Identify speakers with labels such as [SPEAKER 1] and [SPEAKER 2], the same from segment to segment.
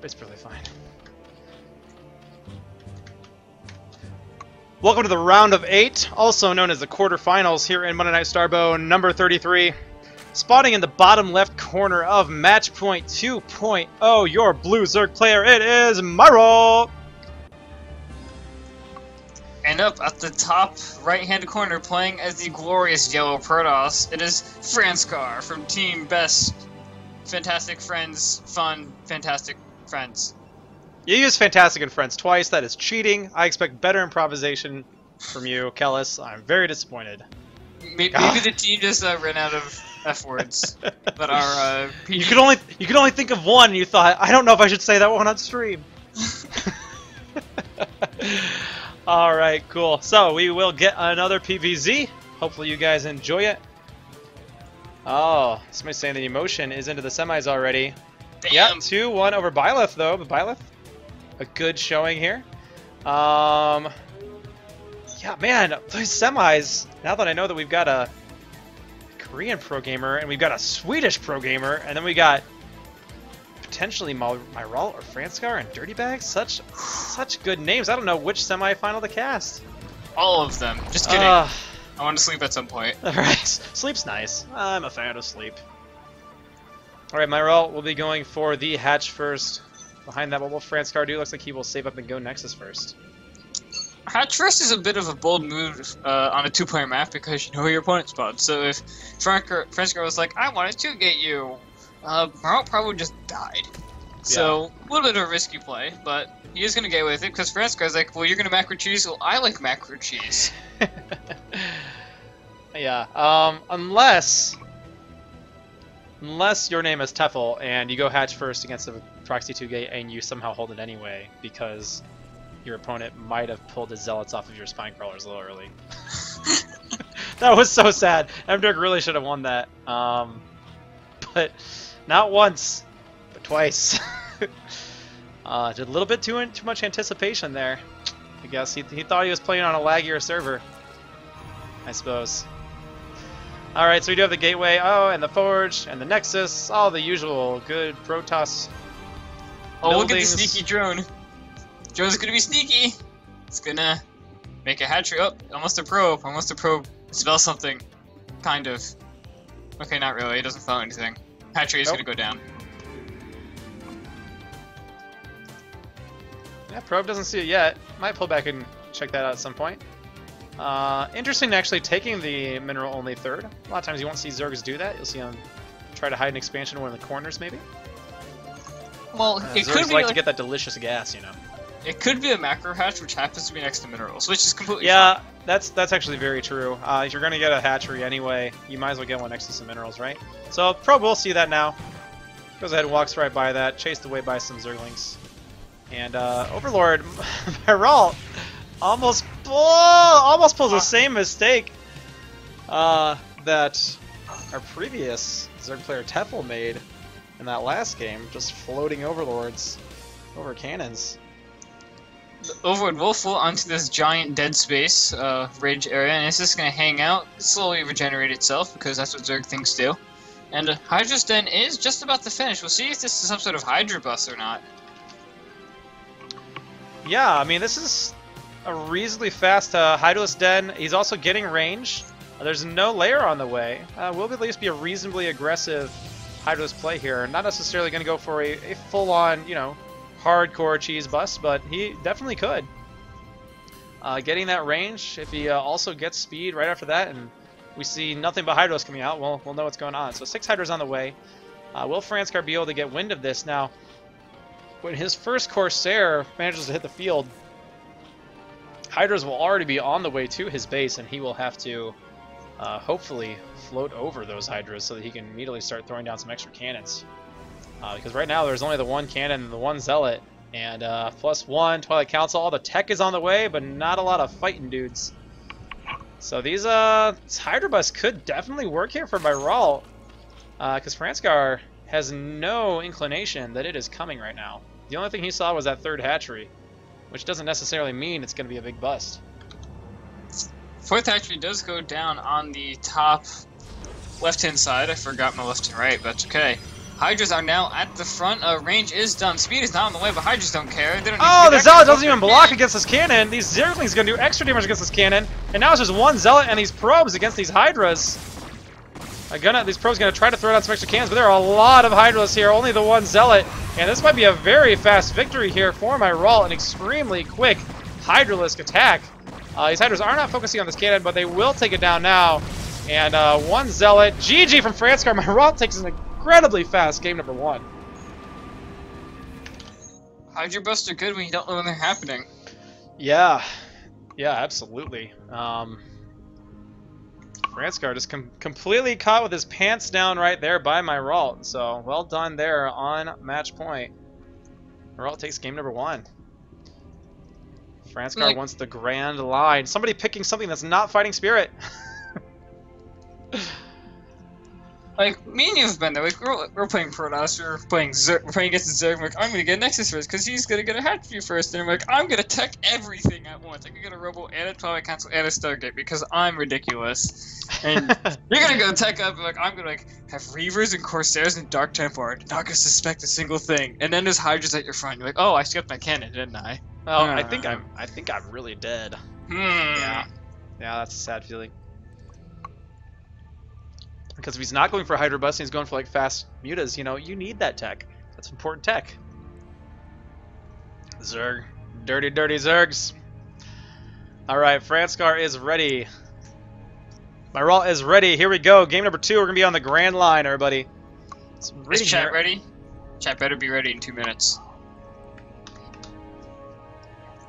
[SPEAKER 1] It's perfectly fine. Welcome to the round of 8, also known as the quarterfinals here in Monday Night Starbow number 33. Spotting in the bottom left corner of match point 2.0, your blue Zerg player, it is Myrault!
[SPEAKER 2] And up at the top right-hand corner, playing as the glorious yellow Protoss, it is Franscar from Team Best Fantastic Friends Fun Fantastic Friends.
[SPEAKER 1] You used Fantastic and Friends twice, that is cheating. I expect better improvisation from you, Kellis. I'm very disappointed.
[SPEAKER 2] Maybe the team just ran out of F words that are
[SPEAKER 1] You could only think of one, and you thought, I don't know if I should say that one on stream. All right, cool. So we will get another PVZ. Hopefully you guys enjoy it. Oh, somebody's saying the emotion is into the semis already.
[SPEAKER 2] Damn.
[SPEAKER 1] Yeah, 2-1 over Byleth though. But Byleth, a good showing here. Yeah, man, these semis. Now that I know that we've got a Korean pro gamer and we've got a Swedish pro gamer, and then we got potentially Myrault or Franscar and Dirty Bags. Such good names. I don't know which semi-final to cast.
[SPEAKER 2] All of them. Just kidding. I want to sleep at some point.
[SPEAKER 1] Alright, sleep's nice. I'm a fan of sleep. Alright, Myrault will be going for the hatch first. Behind that, what will Franscar do? Looks like he will save up and go Nexus first.
[SPEAKER 2] Hatch first is a bit of a bold move on a two-player map because you know where your opponent's spawned. So if Franscar was like, I want to two-gate you, Myrault probably just died. So, a little bit of a risky play, but he is going to get away with it because Franscar's like, well, you're going to macro cheese, well, I like macro cheese.
[SPEAKER 1] Yeah, unless your name is Tefl and you go hatch first against a proxy 2-gate and you somehow hold it anyway because your opponent might have pulled his zealots off of your spine crawlers a little early. That was so sad. MDerg really should have won that. But not once, but twice. Did a little bit too much anticipation there. I guess he thought he was playing on a laggier server, I suppose. Alright, so we do have the gateway, and the forge, and the nexus, all the usual good Protoss
[SPEAKER 2] Oh,
[SPEAKER 1] buildings.
[SPEAKER 2] look at the sneaky drone. Drone's gonna be sneaky. It's gonna make a hatchery. Oh, almost a probe. Almost a probe. Spell something. Kind of. Okay, not really. It doesn't spell anything. Hatchery is gonna go down.
[SPEAKER 1] Yeah, probe doesn't see it yet. Might pull back and check that out at some point. Interesting actually taking the mineral only third. A lot of times you won't see Zergs do that. You'll see them try to hide an expansion in one of the corners maybe.
[SPEAKER 2] Well, it
[SPEAKER 1] Zergs
[SPEAKER 2] could be
[SPEAKER 1] like to get that delicious gas, you know.
[SPEAKER 2] It could be a macro hatch, which happens to be next to minerals, which is completely
[SPEAKER 1] fine. That's actually very true. If you're gonna get a hatchery anyway, you might as well get one next to some minerals, right? So probe will see that now. Goes ahead and walks right by that, chased away by some Zerglings. And Overlord Myrault almost pulls the same mistake that our previous Zerg player Tefl made in that last game, just floating Overlords over cannons.
[SPEAKER 2] The Overlord will fall onto this giant dead space ridge area, and it's just going to hang out, slowly regenerate itself, because that's what Zerg things do. And Hydra's Den is just about to finish. We'll see if this is some sort of Hydra bus or not.
[SPEAKER 1] Yeah, I mean, this is a reasonably fast Hydra's Den. He's also getting range. There's no layer on the way. Will at least be a reasonably aggressive Hydra's play here. Not necessarily going to go for a full-on, you know, hardcore cheese bust, but he definitely could. Getting that range, if he also gets speed right after that, and we see nothing but Hydras coming out, we'll know what's going on. So 6 Hydras on the way. Will Franscar be able to get wind of this? Now, when his first Corsair manages to hit the field, Hydras will already be on the way to his base, and he will have to hopefully float over those Hydras so that he can immediately start throwing down some extra cannons. Because right now there's only the one cannon and the one zealot, and +1 Twilight Council. All the tech is on the way, but not a lot of fighting dudes. So these Hydra bus could definitely work here for Myrault, because Franscar has no inclination that it is coming right now. The only thing he saw was that third hatchery, which doesn't necessarily mean it's going to be a big bust.
[SPEAKER 2] Fourth hatchery does go down on the top left-hand side. I forgot my left and right, but that's okay. Hydras are now at the front. Range is done. Speed is not on the way, but Hydras don't care. They don't need
[SPEAKER 1] Oh,
[SPEAKER 2] to be
[SPEAKER 1] the
[SPEAKER 2] that
[SPEAKER 1] Zealot
[SPEAKER 2] careful.
[SPEAKER 1] doesn't even block against this cannon. These Zerglings gonna do extra damage against this cannon. And now it's just one Zealot and these probes against these Hydras. These probes gonna try to throw down some extra cannons, but there are a lot of Hydras here. Only the one Zealot. And this might be a very fast victory here for Myrault. An extremely quick Hydralisk attack. These Hydras are not focusing on this cannon, but they will take it down now. And one Zealot. GG from Franscar. Myrault takes an incredibly fast game number 1.
[SPEAKER 2] Hydra busts are good when you don't know when they're happening.
[SPEAKER 1] Yeah, absolutely. Franscar just completely caught with his pants down right there by Myrault. So well done there on match point. Myrault takes game number 1. Franscar wants the grand line. Somebody picking something that's not fighting spirit.
[SPEAKER 2] Like, me and you have been there. Like, we're playing Ro8, we're playing against Zerg. I'm like, I'm gonna get Nexus first, because he's gonna get a hatchery first. And I'm like, I'm gonna tech everything at once. I can get a Robo and a Twilight Council and a Stargate, because I'm ridiculous. And you're gonna go tech up, and like, I'm gonna have Reavers and Corsairs and Dark Templar, not gonna suspect a single thing. And then there's Hydras at your front. You're like, oh, I skipped my cannon, didn't I?
[SPEAKER 1] Oh, I think I'm really dead.
[SPEAKER 2] Yeah,
[SPEAKER 1] that's a sad feeling. Because if he's not going for Hydra Bust and he's going for like fast mutas, you know, you need that tech. That's important tech. Zerg. Dirty, dirty Zergs. Alright, Franscar is ready. Myrault is ready. Here we go. Game number 2. We're going to be on the grand line, everybody.
[SPEAKER 2] Is chat ready? Chat better be ready in 2 minutes.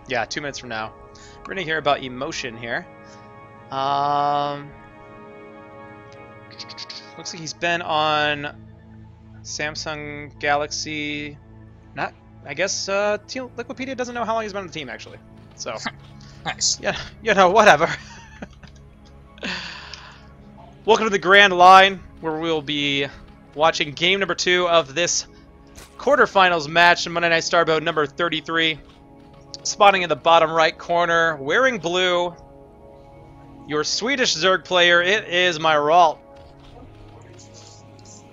[SPEAKER 1] Yeah, 2 minutes from now. We're going to hear about emotion here. Looks like he's been on Samsung Galaxy. I guess Team Liquipedia doesn't know how long he's been on the team, actually. So,
[SPEAKER 2] nice.
[SPEAKER 1] Yeah, you know, whatever. Welcome to the Grand Line, where we'll be watching game number 2 of this quarterfinals match in Monday Night Starboat number 33. Spotting in the bottom right corner, wearing blue, your Swedish Zerg player, it is Myrault.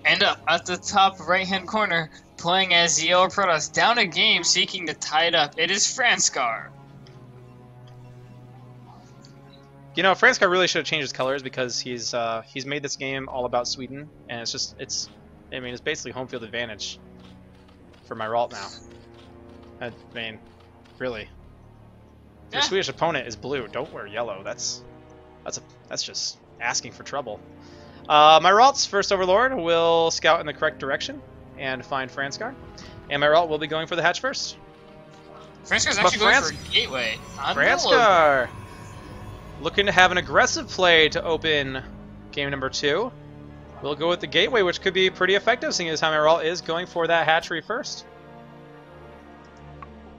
[SPEAKER 2] And up at the top right-hand corner, playing as the Yellow Protoss, down a game, seeking to tie it up. It is Franscar.
[SPEAKER 1] You know, Franscar really should have changed his colors because he's made this game all about Sweden, and it's basically home field advantage for Myrault now. I mean, really, your Swedish opponent is blue. Don't wear yellow. That's just asking for trouble. Myrault's first Overlord will scout in the correct direction and find Franscar. And Myrault will be going for the hatch first.
[SPEAKER 2] Franscar's actually going for a gateway.
[SPEAKER 1] Franscar looking to have an aggressive play to open game number 2. We'll go with the gateway, which could be pretty effective, seeing as how Myrault is going for that hatchery first.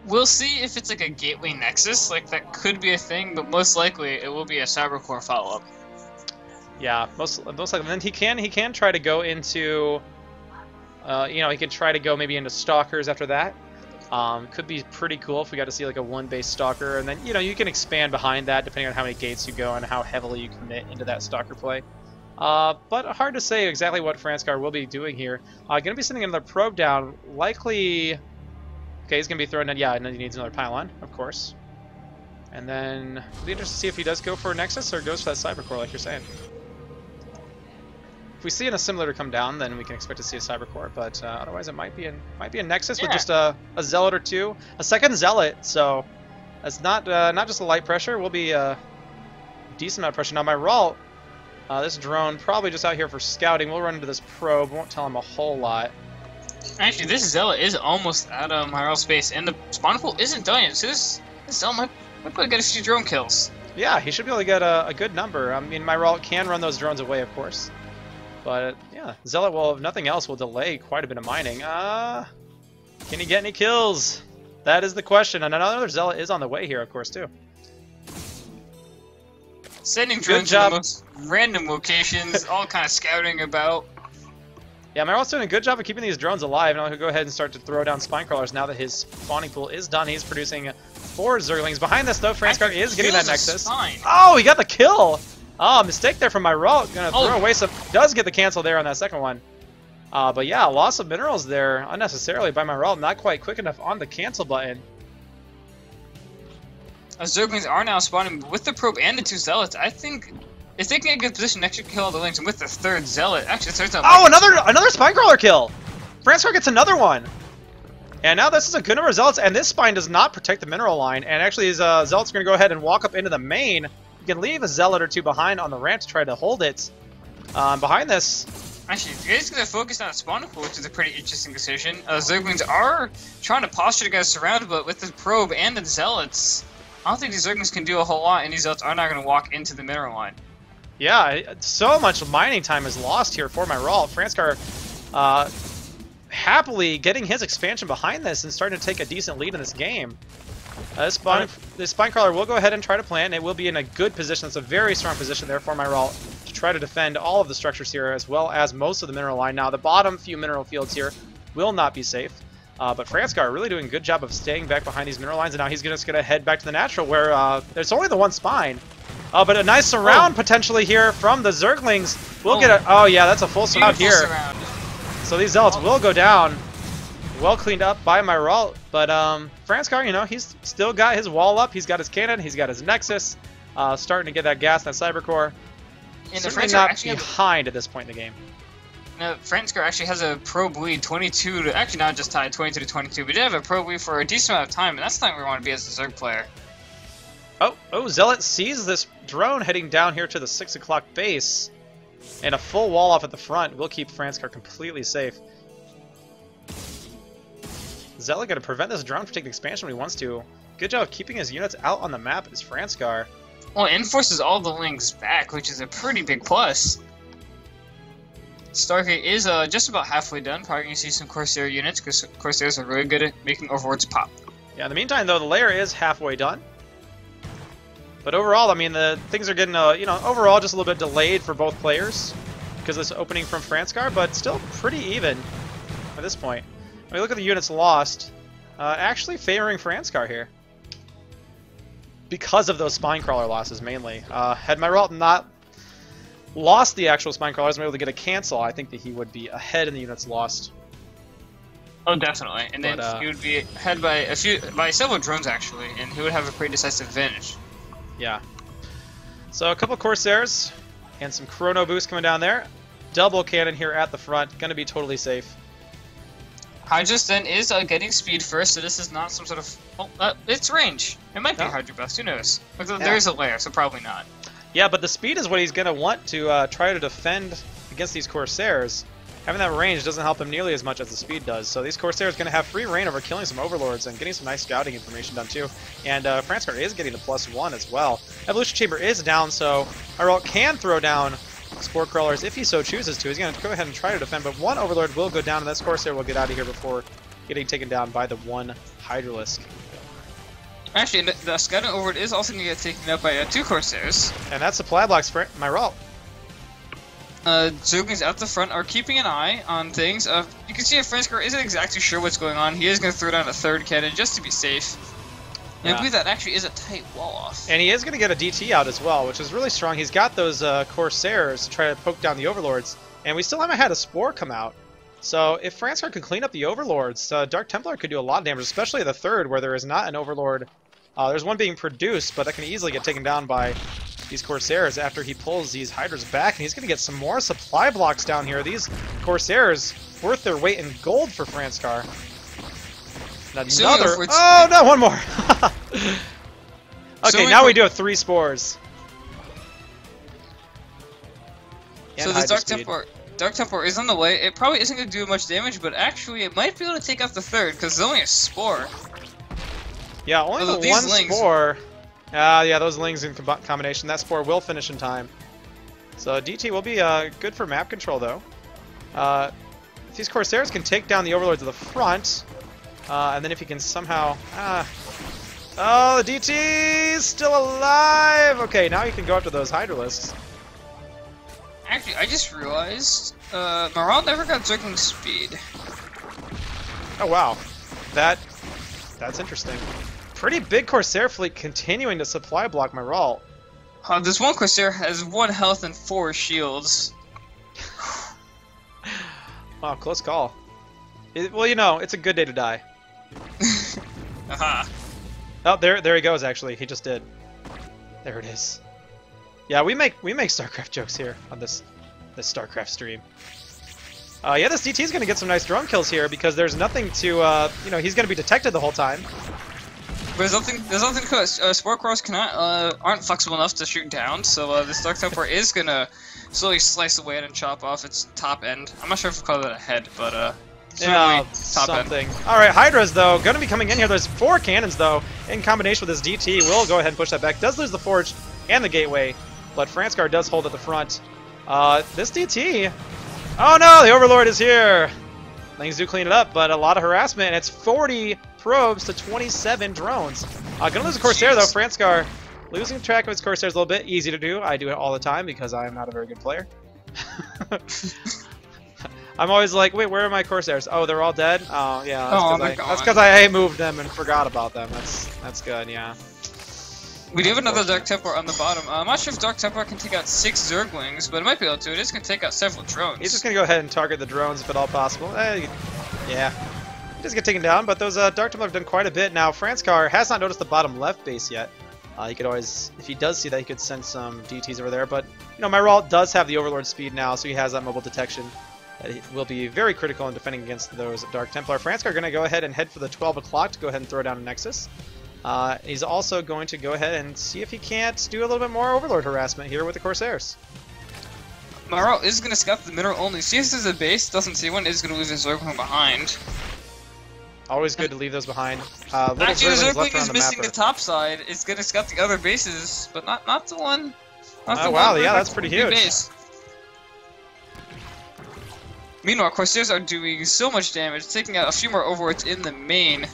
[SPEAKER 2] We'll see if it's like a gateway nexus. Like, that could be a thing, but most likely it will be a Cybercore follow-up.
[SPEAKER 1] Yeah, most likely. And then he can try to go into, he can try to go maybe into Stalkers after that. Could be pretty cool if we got to see like a 1-base Stalker, and then you can expand behind that depending on how many gates you go and how heavily you commit into that Stalker play. But hard to say exactly what Franscar will be doing here. Going to be sending another probe down, likely. Okay, he's going to be throwing it. Yeah, and then he needs another pylon, of course. And then it'll be interesting to see if he does go for a Nexus or goes for that Cybercore, like you're saying. If we see an assimilator come down, then we can expect to see a Cybercore, but otherwise it might be a Nexus with just a Zealot or 2, a second Zealot. So that's not just a light pressure. Will be a decent amount of pressure. Now Myrault, this drone probably just out here for scouting. We'll run into this probe. Won't tell him a whole lot.
[SPEAKER 2] Actually, this Zealot is almost out of Myrault's space, and the spawn pool isn't done yet. So this Zealot might be able to get a few drone kills. Yeah, he should be able to get a good number. I mean, Myrault can run those drones away, of course. But, yeah, Zealot, well, if nothing else, will delay quite a bit of mining. Can he get any kills? That is the question. And another Zealot is on the way here, of course, too. Sending drones to the most random locations, all kind of scouting about.
[SPEAKER 1] Yeah, Myrault's doing a good job of keeping these drones alive. Now he'll go ahead and start to throw down spine crawlers now that his spawning pool is done. He's producing 4 Zerglings. Behind this, though, Franscar is getting that Nexus. Oh, he got the kill! Oh, mistake there from Myrault. Gonna throw away some. Does get the cancel there on that second one. But yeah, loss of minerals there unnecessarily by Myrault. Not quite quick enough on the cancel button.
[SPEAKER 2] Zerglings are now spawning with the probe and the 2 zealots. I think if they can get a good position next to kill all the lings, and with the 3rd zealot, actually the 3rd zealot.
[SPEAKER 1] Oh, another spine crawler kill. Franscar gets another one. And now this is a good number of zealots, and this spine does not protect the mineral line. And actually, these zealots are going to go ahead and walk up into the main. You can leave a zealot or 2 behind on the ramp to try to hold it. Behind this.
[SPEAKER 2] Actually, he's going to focus on a spawn pool, which is a pretty interesting decision. Zerglings are trying to posture to get surrounded, but with the probe and the zealots, I don't think these Zerglings can do a whole lot, and these zealots are not going to walk into the mineral line.
[SPEAKER 1] Yeah, so much mining time is lost here for Myrault. Franscar happily getting his expansion behind this and starting to take a decent lead in this game. This spine crawler will go ahead and try to plant. It will be in a good position. It's a very strong position there for Myrault to try to defend all of the structures here, as well as most of the mineral line. Now, the bottom few mineral fields here will not be safe. But Franscar really doing a good job of staying back behind these mineral lines, and now he's just going to head back to the natural, where there's only the 1 spine. But a nice surround potentially here from the Zerglings. We'll get a... Oh, yeah, that's a full surround here.
[SPEAKER 2] Surround.
[SPEAKER 1] So these zealots will go down. Well cleaned up by Myrault. But Franscar, you know, he's still got his wall up. He's got his cannon. He's got his Nexus. Starting to get that gas, that Cyber Core.
[SPEAKER 2] And
[SPEAKER 1] certainly not behind at this point in the game.
[SPEAKER 2] No, Franscar actually has a probe lead, 22 to... Actually, not just tied, 22 to 22. But he did have a probe lead for a decent amount of time, and that's not where we want to be as a Zerg player.
[SPEAKER 1] Oh, Zealot sees this drone heading down here to the 6 o'clock base. And a full wall off at the front will keep Franscar completely safe. Zealot going to prevent this drone from taking expansion when he wants to. Good job of keeping his units out on the map is Franscar.
[SPEAKER 2] Well, it enforces all the links back, which is a pretty big plus. Stargate is just about halfway done. Probably going to see some Corsair units, because Corsairs are really good at making Overlords pop.
[SPEAKER 1] Yeah, in the meantime, though, the layer is halfway done. But overall, I mean, the things are getting, you know, overall just a little bit delayed for both players because of this opening from Franscar, but still pretty even at this point. When we look at the units lost, actually favoring Franscar here because of those spine crawler losses mainly. Had Myrault not lost the actual spine crawlers and been able to get a cancel, I think that he would be ahead in the units lost.
[SPEAKER 2] Oh, definitely, and then he would be ahead by several drones actually, and he would have a pretty decisive advantage.
[SPEAKER 1] Yeah. So a couple Corsairs and some Chrono Boost coming down there. Double cannon here at the front. Going to be totally safe.
[SPEAKER 2] Hydras then is getting speed first, so this is not some sort of... Oh, it's range. It might be Hydra Bust. Who knows? There is a layer, so probably not.
[SPEAKER 1] Yeah, but the speed is what he's going to want to try to defend against these Corsairs. Having that range doesn't help him nearly as much as the speed does. So these Corsairs are going to have free reign over killing some Overlords and getting some nice scouting information done too. And Franscar is getting the +1 as well. Evolution Chamber is down, so Myrault can throw down Spore Crawlers if he so chooses to. He's going to go ahead and try to defend, but 1 Overlord will go down, and this Corsair will get out of here before getting taken down by the 1 Hydralisk.
[SPEAKER 2] Actually, the Scouting Overlord is also going to get taken out by 2 Corsairs.
[SPEAKER 1] And that's supply blocks for Myrault.
[SPEAKER 2] Zerglings at the front are keeping an eye on things. You can see if Franscar isn't exactly sure what's going on. He is going to throw down a 3rd cannon just to be safe. And I believe that actually is a tight wall off.
[SPEAKER 1] And he is going to get a DT out as well, which is really strong. He's got those Corsairs to try to poke down the Overlords. And we still haven't had a Spore come out. So if Franscar can clean up the Overlords, Dark Templar could do a lot of damage, especially the 3rd where there is not an Overlord. There's one being produced, but that can easily get taken down by these Corsairs after he pulls these Hydras back, and he's going to get some more supply blocks down here. These Corsairs worth their weight in gold for Franscar. Another... Oh, no, one more! Okay, now we do have 3 Spores.
[SPEAKER 2] So the Dark Templar is on the way. It probably isn't going to do much damage, but actually it might be able to take out the 3rd, because there's only a Spore.
[SPEAKER 1] Yeah, only the 1 Spore. Yeah, those Lings in combination. That Spore will finish in time. So DT will be good for map control, though. If these Corsairs can take down the Overlords at the front, and then if he can somehow... Oh, the DT is still alive! Okay, now he can go after those Hydralisks.
[SPEAKER 2] Actually, I just realized Myrault never got Zergling speed.
[SPEAKER 1] Oh, wow. That's interesting. Pretty big Corsair fleet continuing to supply block Myrault.
[SPEAKER 2] This one Corsair has 1 health and 4 shields.
[SPEAKER 1] Wow, close call. Well, you know, it's a good day to die.
[SPEAKER 2] Aha.
[SPEAKER 1] Oh, there he goes. Actually, he just did. There it is. Yeah, we make StarCraft jokes here on this StarCraft stream. Yeah, this DT is going to get some nice drone kills here because there's nothing to, you know, he's going to be detected the whole time.
[SPEAKER 2] There's nothing because Sport Cross aren't flexible enough to shoot down, so this Dark Templar is going to slowly slice away and chop off its top end. I'm not sure if we call that a head, but
[SPEAKER 1] yeah,
[SPEAKER 2] top
[SPEAKER 1] something.
[SPEAKER 2] end.
[SPEAKER 1] All right, Hydras though going to be coming in here. There's 4 cannons though in combination with this DT. Will go ahead and push that back. Does lose the Forge and the Gateway, but Franscar does hold at the front. This DT. Oh no, the Overlord is here. Things do clean it up, but a lot of harassment. And it's 40 probes to 27 drones. Gonna lose a Corsair though. Franscar losing track of his Corsairs a little bit. Easy to do. I do it all the time because I am not a very good player. I'm always like, wait, where are my Corsairs? Oh, they're all dead? Oh, yeah. That's because I moved them and forgot about them. That's good, yeah.
[SPEAKER 2] We do have another Dark Templar on the bottom. I'm not sure if Dark Templar can take out 6 Zerglings, but it might be able to. It is going to take out several drones.
[SPEAKER 1] He's just going to go ahead and target the drones if at all possible. Yeah. He does get taken down, but those Dark Templar have done quite a bit. Now, Franscar has not noticed the bottom left base yet. He could always, if he does see that, he could send some DTs over there. But, you know, Myrault does have the Overlord speed now, so he has that mobile detection. It will be very critical in defending against those Dark Templar. Franscar going to go ahead and head for the 12 o'clock to go ahead and throw down a Nexus. He's also going to go ahead and see if he can't do a little bit more Overlord harassment here with the Corsairs.
[SPEAKER 2] Myrault is going to scout the middle only. See if there's a base, doesn't see one, is going to lose his Zergling behind.
[SPEAKER 1] Always good to leave those behind.
[SPEAKER 2] Actually, the Zergling is missing the top side. It's going to scout the other bases, but not the one.
[SPEAKER 1] Oh wow, yeah, that's pretty huge.
[SPEAKER 2] Base. Meanwhile, Corsairs are doing so much damage, taking out a few more Overlords in the main.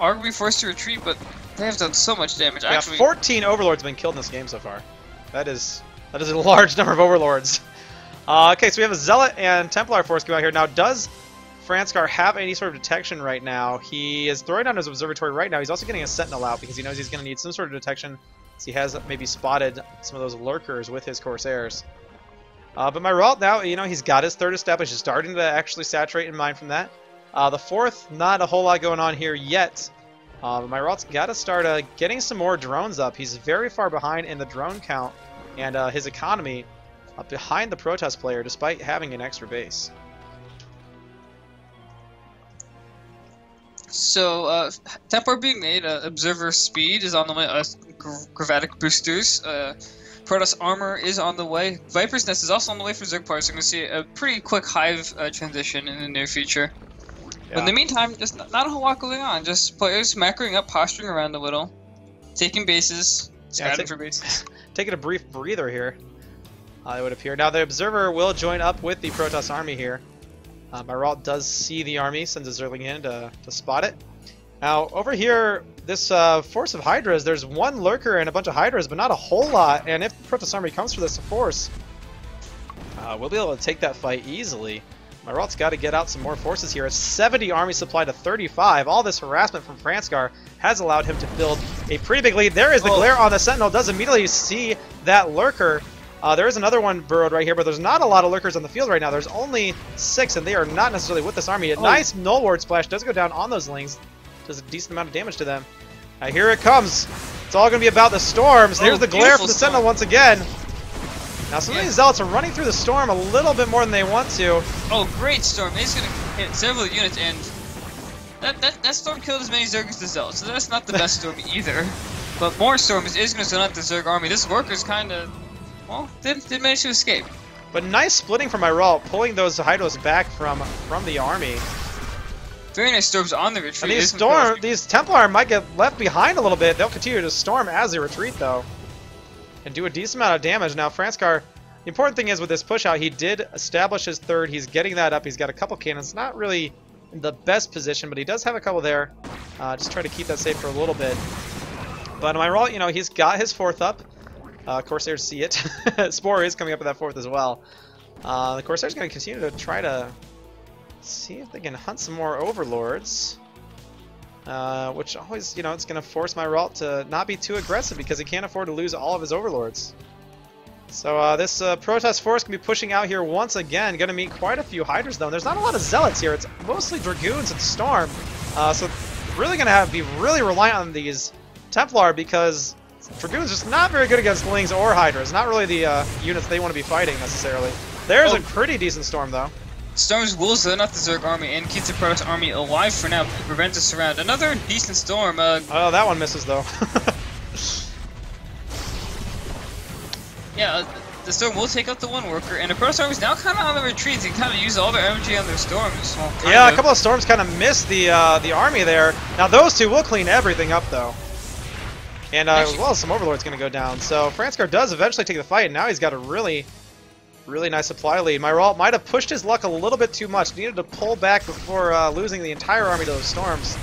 [SPEAKER 2] Are going to be forced to retreat, but they have done so much damage.
[SPEAKER 1] Yeah,
[SPEAKER 2] actually,
[SPEAKER 1] 14 Overlords have been killed in this game so far. That is a large number of Overlords. Okay, so we have a Zealot and Templar force come out here. Now, does Franscar have any sort of detection right now? He is throwing down his observatory right now. He's also getting a Sentinel out because he knows he's going to need some sort of detection. So he has maybe spotted some of those lurkers with his Corsairs. But Myrault now, you know, he's got his third established. He's starting to actually saturate in mind from that. The fourth, not a whole lot going on here yet. But Myrault's got to start getting some more drones up. He's very far behind in the drone count and his economy behind the Protest player despite having an extra base.
[SPEAKER 2] So, Templar being made, Observer Speed is on the way, Gravatic Boosters, Protoss Armor is on the way, Viper's Nest is also on the way for Zergpar, so we're going to see a pretty quick Hive transition in the near future. Yeah. But in the meantime, just not a whole lot going on, just players macroing up, posturing around a little, taking bases, scouting for bases.
[SPEAKER 1] Taking a brief breather here, it would appear. Now the Observer will join up with the Protoss army here. Myrault does see the army, sends a Zergling in to spot it. Now, over here, this force of Hydras, there's one Lurker and a bunch of Hydras, but not a whole lot. And if the Protoss army comes for this force, we'll be able to take that fight easily. Myrault's got to get out some more forces here. It's 70 army supply to 35. All this harassment from Franscar has allowed him to build a pretty big lead. There is the glare on the Sentinel. Does immediately see that Lurker. There is another one burrowed right here, but there's not a lot of Lurkers on the field right now. There's only 6, and they are not necessarily with this army. A nice Null Ward splash does go down on those Lings. Does a decent amount of damage to them. Here it comes. It's all going to be about the storms. Here's the glare from the Sentinel once again. Now some of these Zealots are running through the storm a little bit more than they want to.
[SPEAKER 2] Oh, great storm. It's going to hit several units, and that storm killed as many Zergs as the Zealots, so that's not the best storm either. But more storms is going to send out the Zerg army. This Lurker's kind of, well, did manage to escape.
[SPEAKER 1] But nice splitting from Myrault, pulling those Hydros back from the army.
[SPEAKER 2] Very nice storms on the retreat.
[SPEAKER 1] And these Templar might get left behind a little bit. They'll continue to storm as they retreat, though, and do a decent amount of damage. Now, Franscar, the important thing is with this push out, he did establish his third. He's getting that up. He's got a couple cannons. Not really in the best position, but he does have a couple there. Just try to keep that safe for a little bit. But Myrault, you know, he's got his fourth up. Corsairs see it. Spore is coming up with that fourth as well. The Corsairs going to continue to try to see if they can hunt some more Overlords. Which always, you know, it's going to force Myrault to not be too aggressive because he can't afford to lose all of his Overlords. So this protest force can be pushing out here once again. Going to meet quite a few Hydras though. There's not a lot of Zealots here. It's mostly Dragoons and Storm. So really going to be really reliant on these Templar because Dragoons just not very good against Lings or Hydras. Not really the units they want to be fighting necessarily. There's a pretty decent Storm though.
[SPEAKER 2] Storms will zone out the Zerg army and keeps the Protoss army alive for now, prevents a surround. Another decent Storm.
[SPEAKER 1] Oh, that one misses though.
[SPEAKER 2] Yeah, the Storm will take out the one worker, and the Protoss army is now kind of on the retreat. They kind of use all their energy on their Storms. Well,
[SPEAKER 1] yeah, a couple of Storms kind of missed the army there. Now those two will clean everything up though. And as well as some Overlord's going to go down. So Franscar does eventually take the fight, and now he's got a really nice supply lead. Myrault might have pushed his luck a little bit too much. Needed to pull back before losing the entire army to those Storms.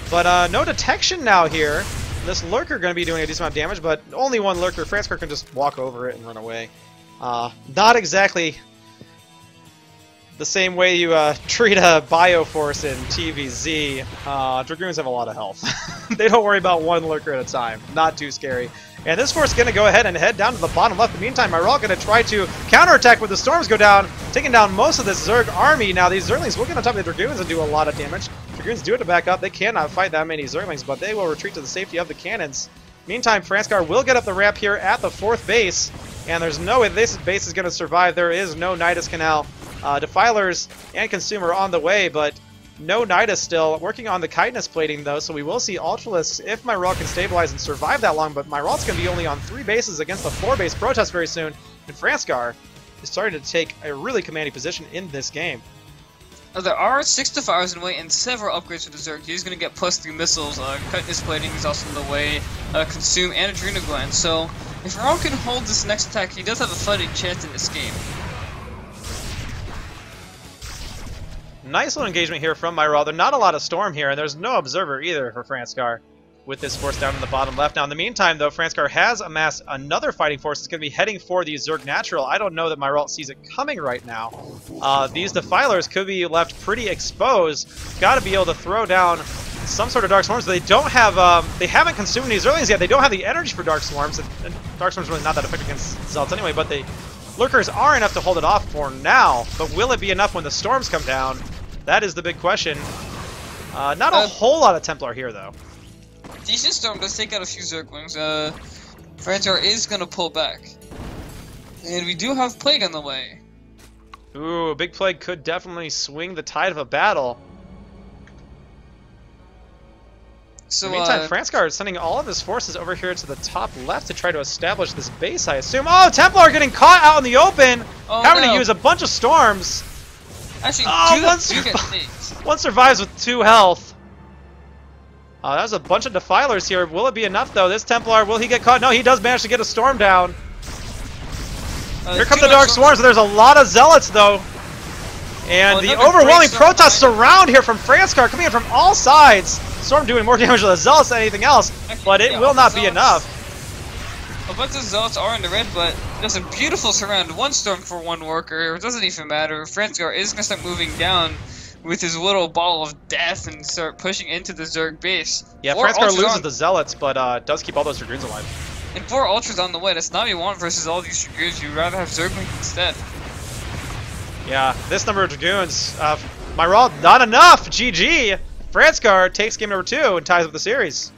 [SPEAKER 1] But no detection now here. This Lurker going to be doing a decent amount of damage, but only one Lurker. Franscar can just walk over it and run away. Not exactly the same way you treat a Bioforce in TVZ. Dragoons have a lot of health. They don't worry about one Lurker at a time. Not too scary. And this force is going to go ahead and head down to the bottom left. In the meantime, Myrault going to try to counterattack with the Storms go down, taking down most of this Zerg army. Now, these Zerglings will get on top of the Dragoons and do a lot of damage. Dragoons do it to back up. They cannot fight that many Zerglings, but they will retreat to the safety of the cannons. Meantime, Franscar will get up the ramp here at the 4th base, and there's no way this base is going to survive. There is no Nidus Canal. Defilers and Consumer on the way, but no Nidus still. Working on the Chitinous plating, though, so we will see Ultralisks if Myrault can stabilize and survive that long, but Myrault's going to be only on 3 bases against the 4-base Protest very soon, and Franscar is starting to take a really commanding position in this game.
[SPEAKER 2] There are 6 Defilers in the way and several upgrades for the Zerg. He's going to get +3 missiles. Chitinous plating is also in the way. Consume and Adrenal Gland. So if Myrault can hold this next attack, he does have a fighting chance in this game.
[SPEAKER 1] Nice little engagement here from Myrault. There's not a lot of Storm here, and there's no Observer either for Franscar with this force down in the bottom left. Now, in the meantime, though, Franscar has amassed another fighting force. It's going to be heading for the Zerg Natural. I don't know that Myrault sees it coming right now. These Defilers could be left pretty exposed. Got to be able to throw down some sort of Dark Swarms. They don't have, they haven't consumed these Zerglings yet. They don't have the energy for Dark Swarms, and Dark Swarms are really not that effective against Zealots anyway, but the Lurkers are enough to hold it off for now. But will it be enough when the Storms come down? That is the big question. Not a whole lot of Templar here, though.
[SPEAKER 2] Decent Storm does take out a few Zerglings. Franscar is going to pull back. And we do have Plague on the way.
[SPEAKER 1] Ooh, a big Plague could definitely swing the tide of a battle.
[SPEAKER 2] So,
[SPEAKER 1] In the meantime, Franscar is sending all of his forces over here to the top left to try to establish this base, I assume. Oh, Templar getting caught out in the open! Having to use a bunch of Storms!
[SPEAKER 2] Actually,
[SPEAKER 1] one survives with 2 health. That's a bunch of Defilers here. Will it be enough, though? This Templar, will he get caught? No, he does manage to get a Storm down. Here come the Dark Swarms. There's a lot of Zealots, though. And the overwhelming Protoss surround here from Franscar coming in from all sides. Storm doing more damage to the Zealots than anything else, but it will not be enough.
[SPEAKER 2] A bunch of Zealots are in the red, but there's a beautiful surround. 1 Storm for 1 worker. It doesn't even matter. Franscar is going to start moving down with his little ball of death and start pushing into the Zerg base.
[SPEAKER 1] Yeah, Franscar loses the Zealots, but does keep all those Dragoons alive.
[SPEAKER 2] And 4 Ultras on the way. That's not what you want versus all these Dragoons. You'd rather have Zerglings instead.
[SPEAKER 1] Yeah, this number of Dragoons. Myrault, not enough! GG! Franscar takes game number 2 and ties up the series.